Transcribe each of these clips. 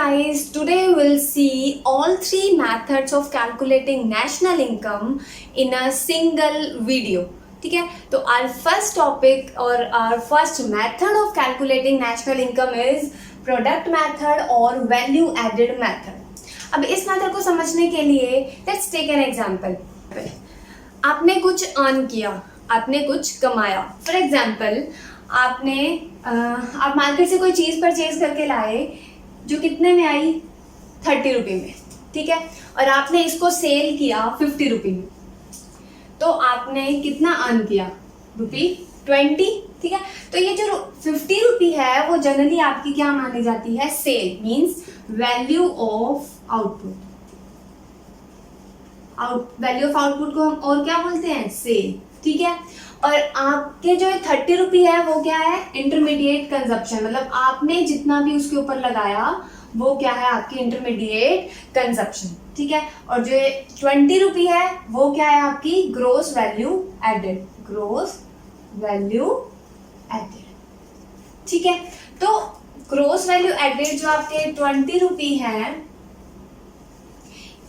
guys, today we'll see all three methods of calculating national income in a single video. ठीक है, तो our first topic or our first method of calculating national income is product method और value added method. अब इस method को समझने के लिए let's take an example. आपने कुछ अर्न किया, आपने कुछ कमाया. फॉर एग्जाम्पल आप मार्केट से कोई चीज़ परचेज करके लाए जो कितने में आई 30 रुपये में, ठीक है, और आपने इसको सेल किया 50 रुपये में, तो आपने कितना अर्न किया ₹20, ठीक है. तो ये जो 50 रुपये है वो जनरली आपकी क्या मानी जाती है, sale, means value of output. Value of output को हम और क्या बोलते हैं, सेल, ठीक है. और आपके जो 30 रुपये है वो क्या है, इंटरमीडिएट कंजप्शन, मतलब आपने जितना भी उसके ऊपर लगाया वो क्या है, आपकी इंटरमीडिएट कंजप्शन, ठीक है. और जो 20 रुपये है वो क्या है, आपकी gross value added, gross value added, ठीक है. तो ग्रोस वैल्यू एडेड जो आपके 20 रुपये है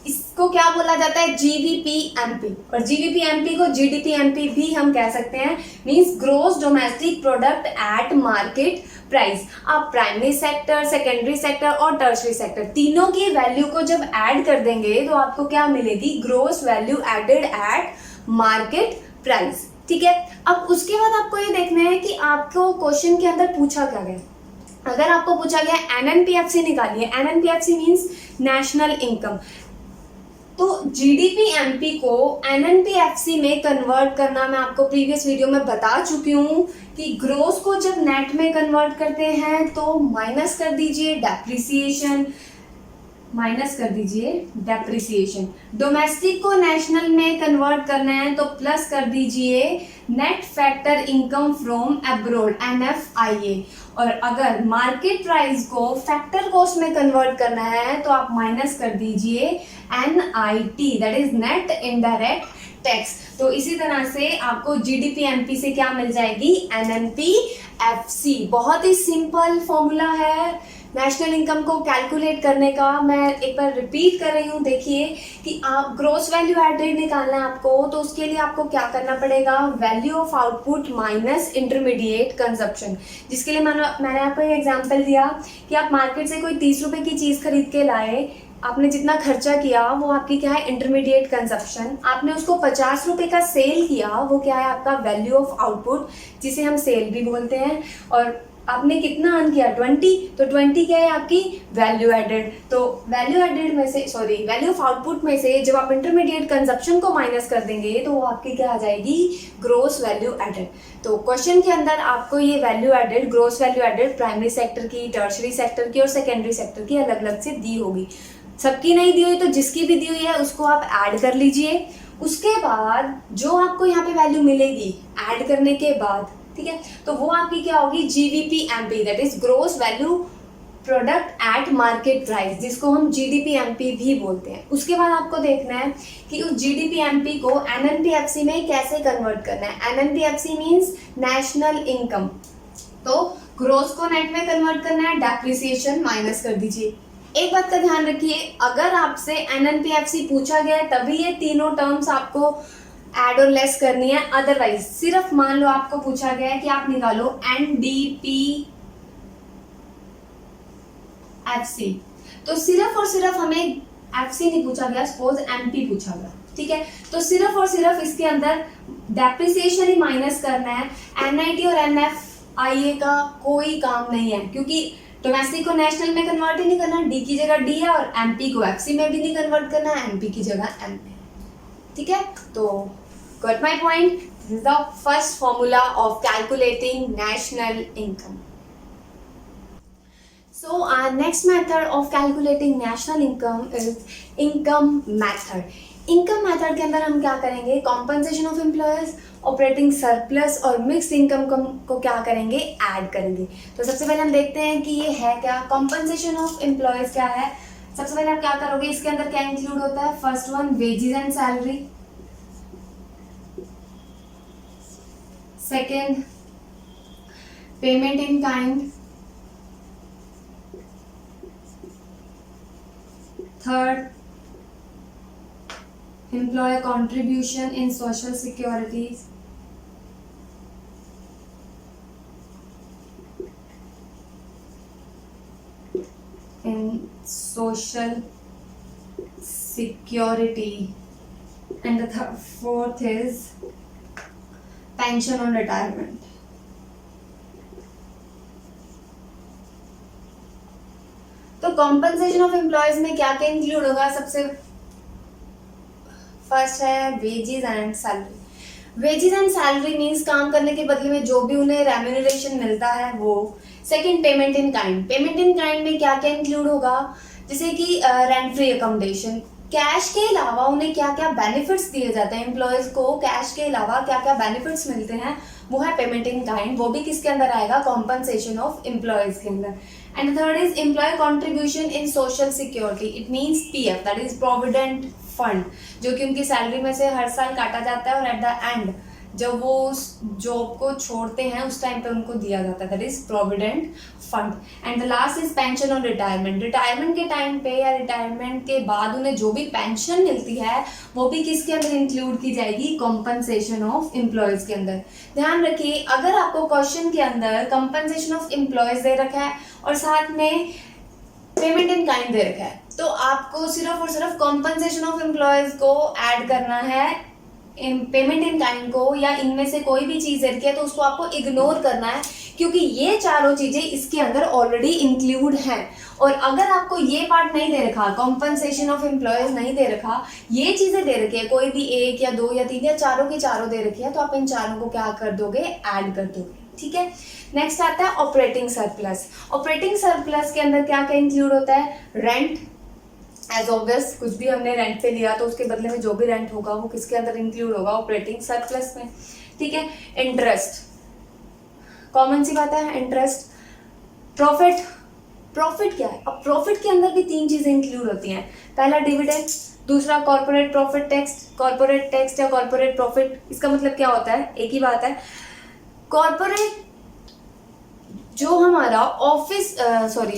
इसको क्या बोला जाता है, GVPMP. और GVPMP को GDPMP भी हम कह सकते हैं, means gross domestic product at market price. आप प्राइमरी सेक्टर, सेकेंडरी सेक्टर और टर्शरी सेक्टर तीनों की वैल्यू को जब ऐड कर देंगे तो आपको क्या मिलेगी, gross value added at market price, ठीक है. अब उसके बाद आपको ये देखना है कि आपको क्वेश्चन के अंदर पूछा क्या गया. अगर आपको पूछा गया NNPFC निकालिए, NNPFC मीन्स नेशनल इनकम, तो GDPMP को NNPFC में कन्वर्ट करना मैं आपको प्रीवियस वीडियो में बता चुकी हूँ कि ग्रोस को जब नेट में कन्वर्ट करते हैं तो माइनस कर दीजिए डेप्रिसिएशन, डोमेस्टिक को नेशनल में कन्वर्ट करना है तो प्लस कर दीजिए net factor income from abroad NFIA. और अगर मार्केट प्राइस को फैक्टर कॉस्ट में कन्वर्ट करना है तो आप माइनस कर दीजिए NIT, that is net indirect tax. तो इसी तरह से आपको GDPMP से क्या मिल जाएगी, NNPFC. बहुत ही सिंपल फॉर्मूला है नेशनल इनकम को कैलकुलेट करने का. मैं एक बार रिपीट कर रही हूँ, देखिए कि आप ग्रोस वैल्यू एडेड निकालना है आपको, तो उसके लिए आपको क्या करना पड़ेगा, value of output minus intermediate consumption. जिसके लिए मैंने आपको एक एग्जांपल दिया कि आप मार्केट से कोई 30 रुपये की चीज़ खरीद के लाए, आपने जितना खर्चा किया वो आपकी क्या है, इंटरमीडिएट कंजप्शन. आपने उसको 50 रुपये का सेल किया, वो क्या है, आपका वैल्यू ऑफ आउटपुट, जिसे हम सेल भी बोलते हैं. और आपने कितना अर्न किया, 20, तो 20 क्या है, आपकी वैल्यू एडेड. तो वैल्यू एडेड में से, सॉरी, वैल्यू ऑफ आउटपुट में से जब आप इंटरमीडिएट कंजप्शन को माइनस कर देंगे तो वो आपकी क्या आ जाएगी, ग्रोस वैल्यू एडेड. तो क्वेश्चन के अंदर आपको ये value added, gross value added primary sector की, टर्शरी सेक्टर की और सेकेंडरी सेक्टर की अलग अलग से दी होगी. सबकी नहीं दी हुई तो जिसकी भी दी हुई है उसको आप ऐड कर लीजिए. उसके बाद जो आपको यहाँ पे वैल्यू मिलेगी ऐड करने के बाद, ठीक है, तो वो आपकी क्या होगी, GVPMP, that is gross value product at market price, जिसको हम GDPMP भी बोलते हैं. उसके बाद आपको देखना है कि उस GDPMP को NNPFC में कैसे कन्वर्ट करना है. NNPFC मीन्स नेशनल इनकम, तो ग्रोस को नेट में कन्वर्ट करना है, डेप्रिसिएशन माइनस कर दीजिए. एक बात का ध्यान रखिए, अगर आपसे NNPFC पूछा गया है तभी ये तीनों टर्म्स आपको ऐड और लेस करनी है. अदरवाइज सिर्फ मान लो आपको पूछा गया है कि आप निकालो NDPFC, तो सिर्फ और सिर्फ हमें FC नहीं पूछा गया, सपोज MP पूछा गया, ठीक है, तो सिर्फ और सिर्फ इसके अंदर डेप्रिसिएशन ही माइनस करना है. NIT और NFIA का कोई काम नहीं है, क्योंकि डोमेस्टिक को नेशनल में कन्वर्ट ही नहीं करना, D की जगह D है, और MP को FC में भी नहीं कन्वर्ट करना, MP की जगह MP, ठीक है. तो got my point, this is the first formula of calculating national income. So our next method of calculating national income is income method. income method के अंदर हम क्या करेंगे, compensation of employers, operating surplus और mix income को क्या करेंगे, add करेंगे. तो सबसे पहले हम देखते हैं कि ये है क्या, कॉम्पनसेशन ऑफ एम्प्लॉयज क्या है. सबसे पहले आप क्या करोगे, इसके अंदर क्या इंक्लूड होता है, first one wages and salary, second payment in kind, third, employer contribution in social securities. In social security. And the fourth is pension on retirement. तो कॉम्पनसेशन ऑफ एम्प्लॉयज में क्या क्या इंक्लूड होगा? सबसे फर्स्ट है wages and salary. Wages and salary means काम करने के बदले में जो भी उन्हें रेम्यूनरेशन मिलता है वो। Second, payment in kind. Payment in kind में क्या क्या इंक्लूड होगा? जैसे कि रेंट फ्री अकोमोडेशन। कैश के अलावा उन्हें क्या क्या बेनिफिट्स दिए जाते हैं, एम्प्लॉयज को कैश के अलावा क्या क्या बेनिफिट्स मिलते हैं, वो है पेमेंट इन काइंड। वो भी किसके अंदर आएगा? कॉम्पनसेशन ऑफ एम्प्लॉयज के अंदर। And third is employ contribution in social security. It means PF, that is provident fund, जो कि उनकी सैलरी में से हर साल काटा जाता है और एट द एंड जब वो उस जॉब को छोड़ते हैं उस टाइम पे उनको दिया जाता है, that is provident fund. And the last is pension on retirement. Retirement के टाइम पे या रिटायरमेंट के बाद उन्हें जो भी पेंशन मिलती है वो भी किसके अंदर इंक्लूड की जाएगी? कॉम्पनसेशन ऑफ एम्प्लॉयज के अंदर। ध्यान रखिए, अगर आपको क्वेश्चन के अंदर कॉम्पनसेशन ऑफ एम्प्लॉयज दे रखा है और साथ में पेमेंट इन काइंड दे रखा है, तो आपको सिर्फ और सिर्फ कॉम्पनसेशन ऑफ एम्प्लॉयज को ऐड करना है, पेमेंट इन काइंड को, या इनमें से कोई भी चीज रखी है तो उसको आपको इग्नोर करना है, क्योंकि ये चारों चीजें इसके अंदर ऑलरेडी इंक्लूड हैं। और अगर आपको ये पार्ट नहीं दे रखा, कॉम्पनसेशन ऑफ एम्प्लॉयज नहीं दे रखा, ये चीजें दे रखी है, कोई भी एक या दो या तीन या चारों की चारों दे रखी है, तो आप इन चारों को क्या कर दोगे? ऐड कर दोगे। ठीक है, नेक्स्ट आता है ऑपरेटिंग सरप्लस। ऑपरेटिंग सरप्लस के अंदर क्या क्या इंक्लूड होता है? रेंट, एज ऑब्वियस, कुछ भी हमने रेंट पे लिया तो उसके बदले में जो भी रेंट होगा वो किसके अंदर इंक्लूड होगा? ऑपरेटिंग सरप्लस में। ठीक है, इंटरेस्ट, कॉमन सी बात है, इंटरेस्ट। प्रॉफिट, प्रॉफिट क्या है? अब प्रॉफिट के अंदर भी तीन चीजें इंक्लूड होती हैं। पहला डिविडेंड, दूसरा corporate profit tax. Corporate tax या कॉर्पोरेट प्रॉफिट, इसका मतलब क्या होता है? एक ही बात है, कॉर्पोरेट जो हमारा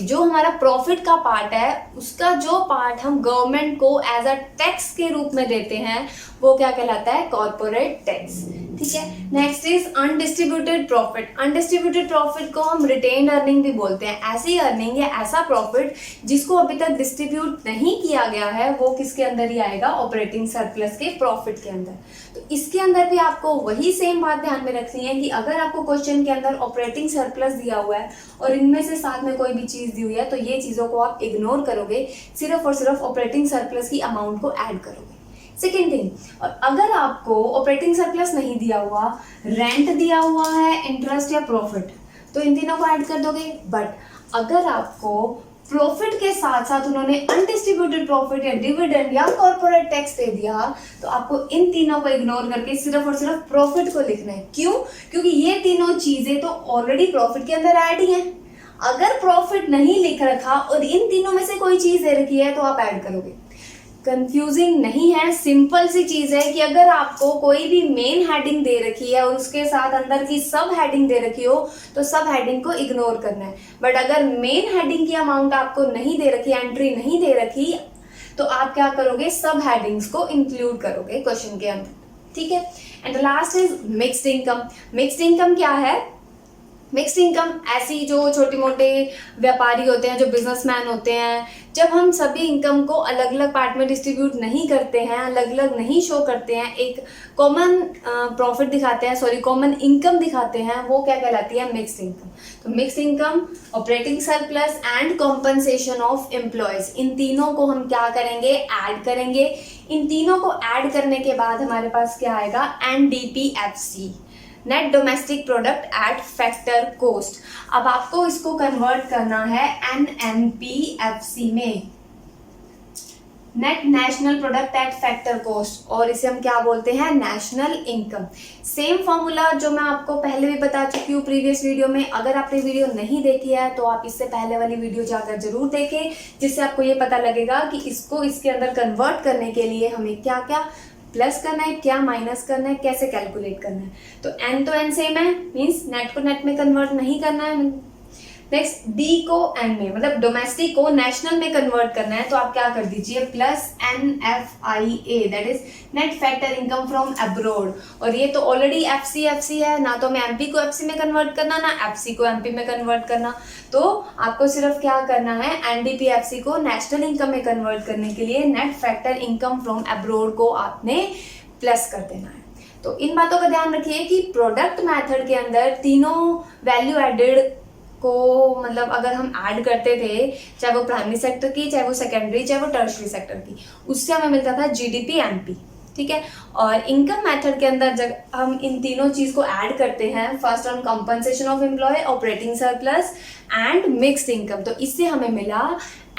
जो हमारा प्रॉफिट का पार्ट है उसका जो पार्ट हम गवर्नमेंट को एज अ टैक्स के रूप में देते हैं वो क्या कहलाता है? Corporate tax. ठीक है, next is undistributed profit. Undistributed profit को हम रिटेन्ड अर्निंग भी बोलते हैं। ऐसी अर्निंग या ऐसा प्रॉफिट जिसको अभी तक डिस्ट्रीब्यूट नहीं किया गया है वो किसके अंदर ही आएगा? ऑपरेटिंग सरप्लस के प्रॉफिट के अंदर। तो इसके अंदर भी आपको वही सेम बात ध्यान में रखनी है कि अगर आपको क्वेश्चन के अंदर ऑपरेटिंग सरप्लस दिया हुआ है और इनमें से साथ में कोई भी चीज दी हुई है तो ये चीजों को आप इग्नोर करोगे, सिर्फ और सिर्फ ऑपरेटिंग सरप्लस की अमाउंट को ऐड करोगे। सेकेंड थिंग, और अगर आपको ऑपरेटिंग सरप्लस नहीं दिया हुआ, रेंट दिया हुआ है, इंटरेस्ट या प्रॉफिट, तो इन तीनों को ऐड कर दोगे। बट अगर आपको प्रॉफिट के साथ साथ उन्होंने अनडिस्ट्रीब्यूटेड प्रॉफिट या डिविडेंड या कॉर्पोरेट टैक्स दे दिया तो आपको इन तीनों को इग्नोर करके सिर्फ और सिर्फ प्रॉफिट को लिखना है। क्यों? क्योंकि ये तीनों चीजें तो ऑलरेडी प्रॉफिट के अंदर ऐड ही हैं। अगर प्रॉफिट नहीं लिख रखा और इन तीनों में से कोई चीज दे रखी है तो आप ऐड करोगे। कंफ्यूजिंग नहीं है, सिंपल सी चीज है कि अगर आपको कोई भी मेन हेडिंग दे रखी है और उसके साथ अंदर की सब हेडिंग दे रखी हो तो सब हेडिंग को इग्नोर करना है। बट अगर मेन हेडिंग की अमाउंट आपको नहीं दे रखी, एंट्री नहीं दे रखी, तो आप क्या करोगे? सब हेडिंग्स को इंक्लूड करोगे क्वेश्चन के अंदर। ठीक है, and last is mixed income. Mixed income क्या है? मिक्स्ड इनकम ऐसी जो छोटे मोटे व्यापारी होते हैं, जो बिजनेसमैन होते हैं, जब हम सभी इनकम को अलग अलग पार्ट में डिस्ट्रीब्यूट नहीं करते हैं, अलग अलग नहीं शो करते हैं, एक कॉमन प्रॉफिट दिखाते हैं, कॉमन इनकम दिखाते हैं, वो क्या कहलाती है? Mixed income. तो mixed income, operating surplus and compensation of employees, इन तीनों को हम क्या करेंगे? ऐड करेंगे। इन तीनों को ऐड करने के बाद हमारे पास क्या आएगा? NDPFC, net domestic product eight factor cost. अब आपको इसको कन्वर्ट करना है NNPFC में, net national product at factor cost, और इसे हम क्या बोलते हैं? National income. सेम फॉर्मूला जो मैं आपको पहले भी बता चुकी हूँ प्रीवियस वीडियो में। अगर आपने वीडियो नहीं देखी है तो आप इससे पहले वाली वीडियो जाकर जरूर देखें, जिससे आपको ये पता लगेगा कि इसको इसके अंदर कन्वर्ट करने के लिए हमें क्या क्या प्लस करना है, क्या माइनस करना है, कैसे कैलकुलेट करना है। तो एन सेम है, मीन्स नेट को नेट में कन्वर्ट नहीं करना है। नेक्स्ट डी को एन में, मतलब डोमेस्टिक को नेशनल में कन्वर्ट करना है, तो आप क्या कर दीजिए plus NFIA, that is net factor income from abroad. और ये तो ऑलरेडी FC है, ना तो मैं MP को FC में कन्वर्ट करना, ना FC को MP में कन्वर्ट करना, तो आपको सिर्फ क्या करना है NDPFC को नेशनल इनकम में कन्वर्ट करने के लिए net factor income from abroad को आपने प्लस कर देना है। तो इन बातों का ध्यान रखिए कि प्रोडक्ट मेथड के अंदर तीनों वैल्यू एडेड को, मतलब अगर हम ऐड करते थे, चाहे वो प्राइमरी सेक्टर की, चाहे वो सेकेंडरी, चाहे वो टर्शरी सेक्टर की, उससे हमें मिलता था GDP MP, ठीक है। और इनकम मेथड के अंदर जब हम इन तीनों चीज को ऐड करते हैं, first on compensation of employ, operating surplus and mixed income, तो इससे हमें मिला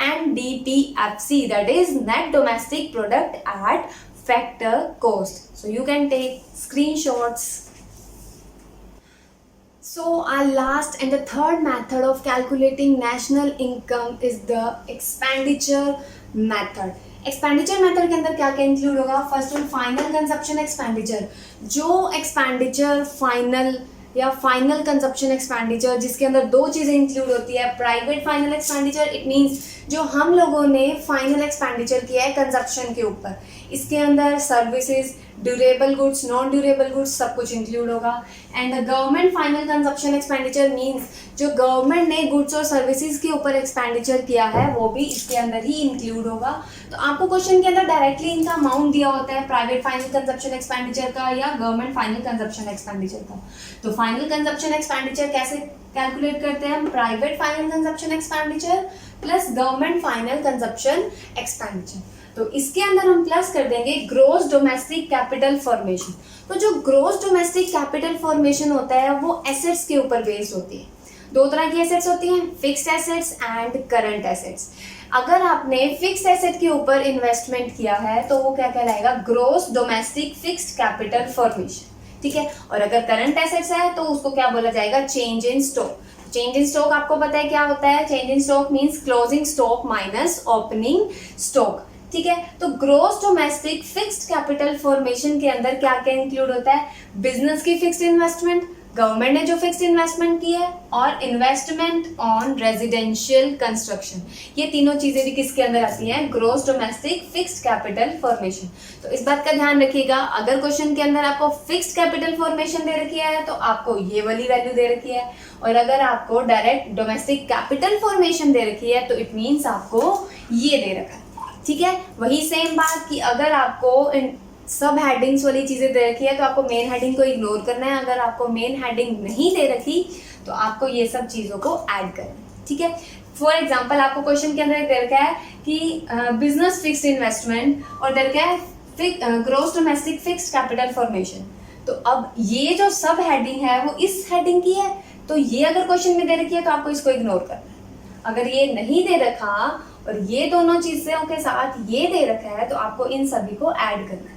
NDPFC, that is net domestic product at factor cost. So you can take screenshots. So our last and the third method of calculating national income is the expenditure method. Expenditure method के अंदर क्या क्या include होगा? First on final consumption expenditure, जो expenditure final या final consumption expenditure जिसके अंदर दो चीज़ें इंक्लूड होती है। Private final expenditure, it means जो हम लोगों ने फाइनल एक्सपेंडिचर किया है कंजप्शन के ऊपर, इसके अंदर services, durable goods, non durable goods सब कुछ इंक्लूड होगा। And the government final consumption expenditure means जो गवर्नमेंट ने गुड्स और सर्विसेज के ऊपर एक्सपेंडिचर किया है वो भी इसके अंदर ही इंक्लूड होगा। तो आपको क्वेश्चन के अंदर डायरेक्टली इनका अमाउंट दिया होता है, प्राइवेट फाइनल कंजप्शन एक्सपेंडिचर का या गवर्नमेंट फाइनल कंजप्शन एक्सपेंडिचर का। तो फाइनल कंजप्शन एक्सपेंडिचर कैसे कैलकुलेट करते हैं? Private final consumption expenditure plus government final consumption expenditure. तो इसके अंदर हम प्लस कर देंगे ग्रोस डोमेस्टिक कैपिटल फॉर्मेशन। तो जो ग्रोस डोमेस्टिक कैपिटल फॉर्मेशन होता है वो एसेट्स के ऊपर बेस्ड होती है। दो तरह की एसेट्स होती हैं, fixed assets and current assets. अगर आपने फिक्स्ड एसेट के ऊपर इन्वेस्टमेंट किया है तो वो क्या कहलाएगा? Gross domestic fixed capital formation, ठीक है। और अगर करंट एसेट्स है तो उसको क्या बोला जाएगा? Change in stock. Change in stock आपको पता है क्या होता है? Change in stock means closing stock minus opening stock, ठीक है। तो gross domestic fixed capital formation के अंदर क्या क्या इंक्लूड होता है? बिजनेस की फिक्स्ड इन्वेस्टमेंट, गवर्नमेंट ने जो फिक्स्ड इन्वेस्टमेंट की है, और इन्वेस्टमेंट ऑन रेजिडेंशियल कंस्ट्रक्शन। ये तीनों चीजें भी किसके अंदर आती हैं? Gross domestic fixed capital formation. तो इस बात का ध्यान रखिएगा, अगर क्वेश्चन के अंदर आपको फिक्स्ड कैपिटल फॉर्मेशन दे रखी है तो आपको ये वाली वैल्यू दे रखी है, और अगर आपको डायरेक्ट डोमेस्टिक कैपिटल फॉर्मेशन दे रखी है तो इट मीन्स आपको ये दे रखा है, ठीक है। वही सेम बात कि अगर आपको सब हेडिंग्स वाली चीजें दे रखी है तो आपको मेन हेडिंग को इग्नोर करना है, अगर आपको मेन हेडिंग नहीं दे रखी तो आपको ये सब चीजों को ऐड करना है, ठीक है। फॉर एग्जांपल आपको क्वेश्चन के अंदर दे रखा है कि बिजनेस फिक्स्ड इन्वेस्टमेंट और दे रखा है gross domestic fixed capital formation. तो अब ये जो सब हेडिंग है वो इस हेडिंग की है, तो ये अगर क्वेश्चन में दे रखी है तो आपको इसको इग्नोर करना है। अगर ये नहीं दे रखा और ये दोनों चीजों के साथ ये दे रखा है तो आपको इन सभी को ऐड करना है।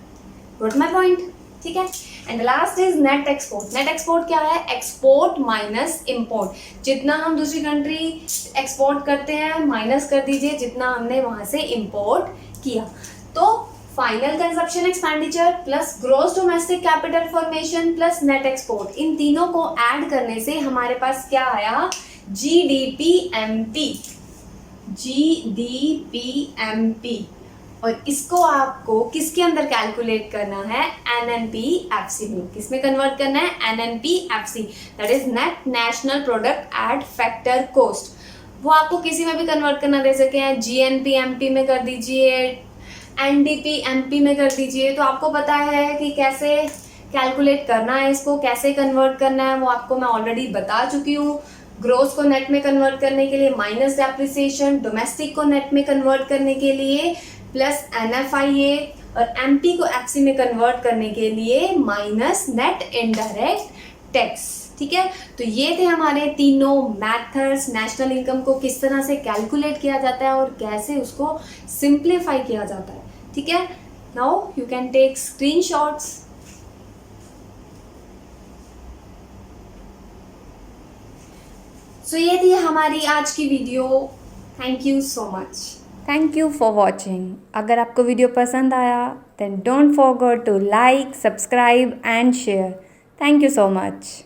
Got my point? ठीक है। And last is net export. Net export क्या है? Export minus import. जितना हम दूसरी कंट्री एक्सपोर्ट करते हैं माइनस कर दीजिए जितना हमने वहां से इम्पोर्ट किया। तो final consumption expenditure plus gross domestic capital formation plus net export, इन तीनों को ऐड करने से हमारे पास क्या आया? GDPMP। GDPMP। और इसको आपको किसके अंदर कैलकुलेट करना है? NNPFC में। किसमें कन्वर्ट करना है? NNPFC, that is net national product at factor cost. वो आपको किसी में भी कन्वर्ट करना दे सके हैं, GNPMP में कर दीजिए, NDPMP में कर दीजिए। तो आपको पता है कि कैसे कैलकुलेट करना है, इसको कैसे कन्वर्ट करना है, वो आपको मैं ऑलरेडी बता चुकी हूँ। ग्रोस को नेट में कन्वर्ट करने के लिए माइनस डेप्रिसिएशन, डोमेस्टिक को नेट में कन्वर्ट करने के लिए प्लस NFIA, और MP को FC में कन्वर्ट करने के लिए माइनस नेट इनडायरेक्ट टैक्स, ठीक है। तो ये थे हमारे तीनों मैथड्स, नेशनल इनकम को किस तरह से कैलकुलेट किया जाता है और कैसे उसको सिंप्लीफाई किया जाता है, ठीक है। Now you can take screenshots. So ये थी हमारी आज की video. Thank you so much. Thank you for watching. अगर आपको वीडियो पसंद आया then don't forget to like, subscribe and share. Thank you so much.